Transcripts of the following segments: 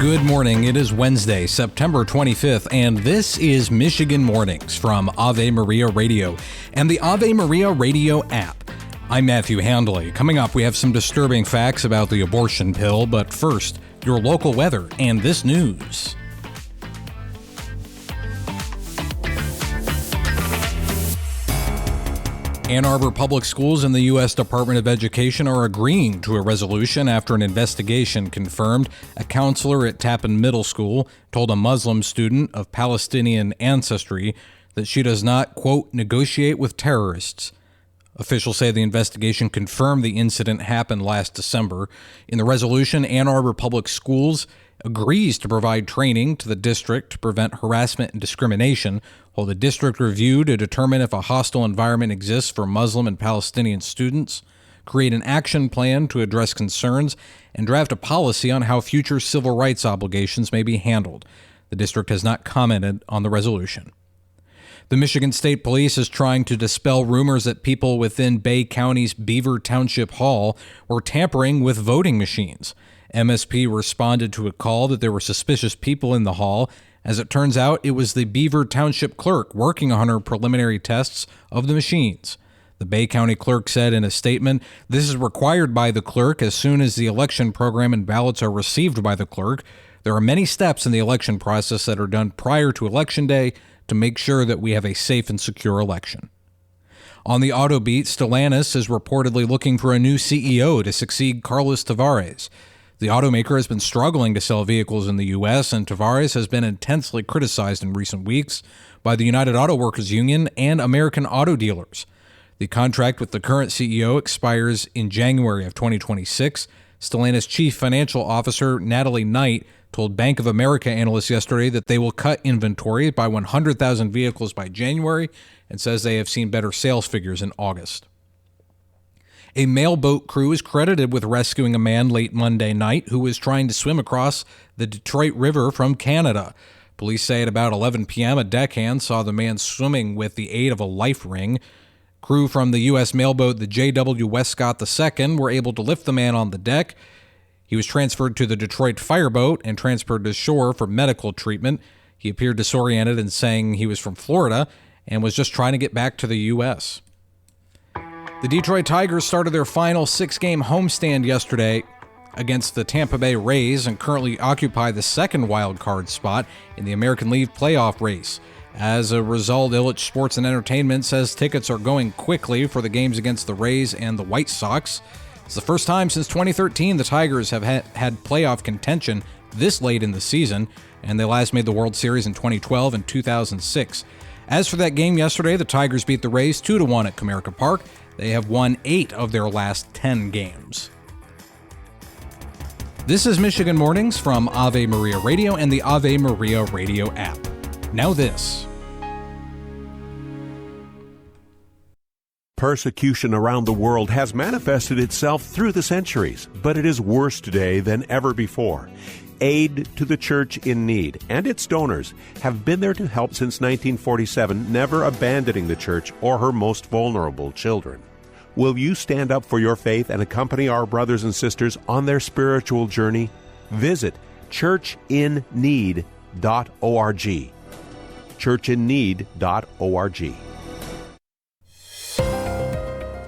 Good morning. It is Wednesday, September 25th, and this is Michigan Mornings from Ave Maria Radio and the Ave Maria Radio app. I'm Matthew Handley. Coming up, we have some disturbing facts about the abortion pill, but first, your local weather and this news. Ann Arbor Public Schools and the U.S. Department of Education are agreeing to a resolution after an investigation confirmed a counselor at Tappan Middle School told a Muslim student of Palestinian ancestry that she does not, quote, negotiate with terrorists. Officials say the investigation confirmed the incident happened last December. In the resolution, Ann Arbor Public Schools agrees to provide training to the district to prevent harassment and discrimination, while the district review to determine if a hostile environment exists for Muslim and Palestinian students, create an action plan to address concerns, and draft a policy on how future civil rights obligations may be handled. The district has not commented on the resolution. The Michigan State Police is trying to dispel rumors that people within Bay County's Beaver Township Hall were tampering with voting machines. MSP responded to a call that there were suspicious people in the hall. As it turns out, it was the Beaver Township clerk working on her preliminary tests of the machines. The Bay County clerk said in a statement, "This is required by the clerk as soon as the election program and ballots are received by the clerk. There are many steps in the election process that are done prior to Election Day to make sure that we have a safe and secure election." On the auto beat, Stellantis is reportedly looking for a new CEO to succeed Carlos Tavares. The automaker has been struggling to sell vehicles in the U.S., and Tavares has been intensely criticized in recent weeks by the United Auto Workers Union and American Auto Dealers. The contract with the current CEO expires in January of 2026. Stellantis Chief Financial Officer Natalie Knight told Bank of America analysts yesterday that they will cut inventory by 100,000 vehicles by January and says they have seen better sales figures in August. A mailboat crew is credited with rescuing a man late Monday night who was trying to swim across the Detroit River from Canada. Police say at about 11 p.m. a deckhand saw the man swimming with the aid of a life ring. Crew from the U.S. mailboat the J.W. Westcott II were able to lift the man on the deck. He was transferred to the Detroit fireboat and transferred to shore for medical treatment. He appeared disoriented and saying he was from Florida and was just trying to get back to the U.S. The Detroit Tigers started their final six-game homestand yesterday against the Tampa Bay Rays and currently occupy the second wild card spot in the American League playoff race. As a result, Illich Sports and Entertainment says tickets are going quickly for the games against the Rays and the White Sox. It's the first time since 2013 the Tigers have had playoff contention this late in the season, and they last made the World Series in 2012 and 2006. As for that game yesterday, the Tigers beat the Rays 2-1 at Comerica Park. They have won 8 of their last 10 games. This is Michigan Mornings from Ave Maria Radio and the Ave Maria Radio app. Now this. Persecution around the world has manifested itself through the centuries, but it is worse today than ever before. Aid to the Church in Need and its donors have been there to help since 1947, never abandoning the church or her most vulnerable children. Will you stand up for your faith and accompany our brothers and sisters on their spiritual journey? Visit churchinneed.org. churchinneed.org.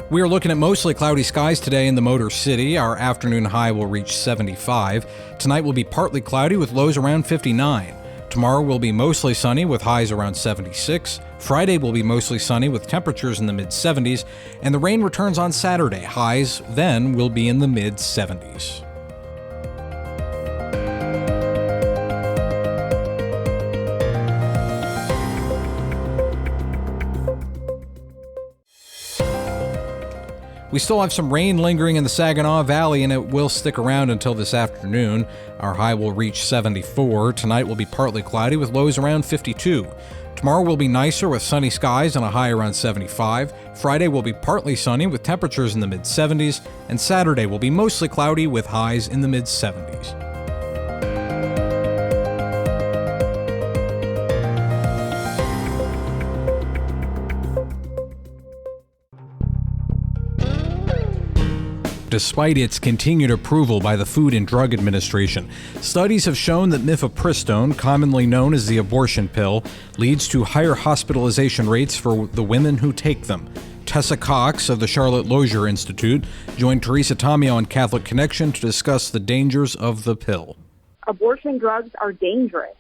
We are looking at mostly cloudy skies today in the Motor City. Our afternoon high will reach 75. Tonight will be partly cloudy with lows around 59. Tomorrow will be mostly sunny with highs around 76. Friday will be mostly sunny with temperatures in the mid-70s. And the rain returns on Saturday. Highs then will be in the mid-70s. We still have some rain lingering in the Saginaw Valley, and it will stick around until this afternoon. Our high will reach 74. Tonight will be partly cloudy with lows around 52. Tomorrow will be nicer with sunny skies and a high around 75. Friday will be partly sunny with temperatures in the mid-70s, and Saturday will be mostly cloudy with highs in the mid-70s. despite its continued approval by the Food and Drug Administration. Studies have shown that mifepristone, commonly known as the abortion pill, leads to higher hospitalization rates for the women who take them. Tessa Cox of the Charlotte Lozier Institute joined Teresa Tomeo on Catholic Connection to discuss the dangers of the pill. Abortion drugs are dangerous.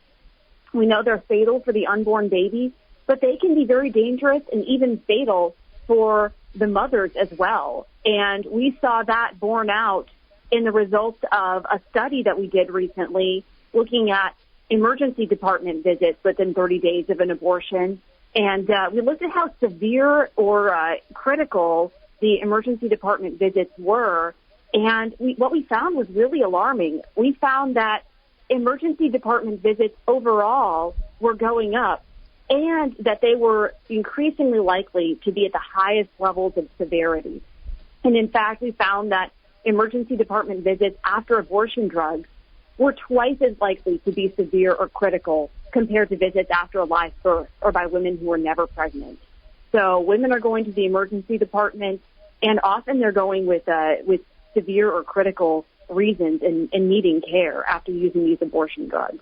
We know they're fatal for the unborn baby, but they can be very dangerous and even fatal for the mothers as well. And we saw that borne out in the results of a study that we did recently looking at emergency department visits within 30 days of an abortion. And we looked at how severe or critical the emergency department visits were. And what we found was really alarming. We found that emergency department visits overall were going up, and that they were increasingly likely to be at the highest levels of severity. And in fact, we found that emergency department visits after abortion drugs were twice as likely to be severe or critical compared to visits after a live birth or by women who were never pregnant. So women are going to the emergency department, and often they're going with severe or critical reasons and needing care after using these abortion drugs.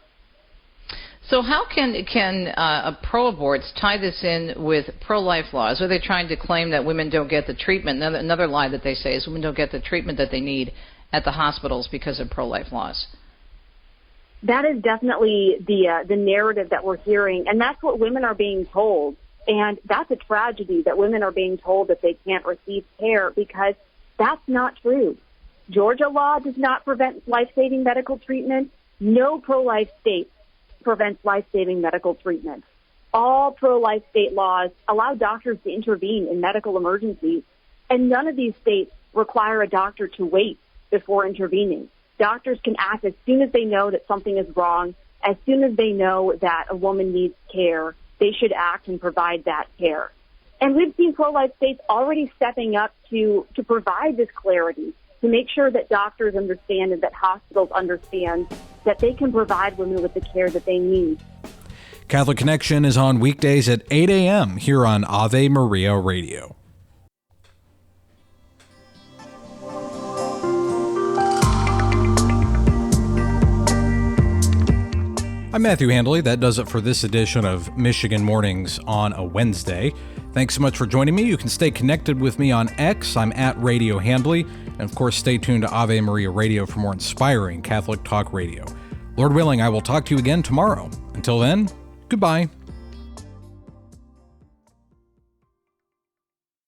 So how can pro-aborts tie this in with pro-life laws? Are they trying to claim that women don't get the treatment? Another lie that they say is women don't get the treatment that they need at the hospitals because of pro-life laws. That is definitely the narrative that we're hearing, and that's what women are being told. And that's a tragedy that women are being told that they can't receive care, because that's not true. Georgia law does not prevent life-saving medical treatment. No pro-life state prevents life-saving medical treatment. All pro-life state laws allow doctors to intervene in medical emergencies, and none of these states require a doctor to wait before intervening. Doctors can act as soon as they know that something is wrong. As soon as they know that a woman needs care, they should act and provide that care. And we've seen pro-life states already stepping up to provide this clarity, to make sure that doctors understand and that hospitals understand that they can provide women with the care that they need. Catholic Connection is on weekdays at 8 a.m. here on Ave Maria Radio. I'm Matthew Handley. That does it for this edition of Michigan Mornings on a Wednesday. Thanks so much for joining me. You can stay connected with me on X. I'm at Radio Handley. And of course, stay tuned to Ave Maria Radio for more inspiring Catholic talk radio. Lord willing, I will talk to you again tomorrow. Until then, goodbye.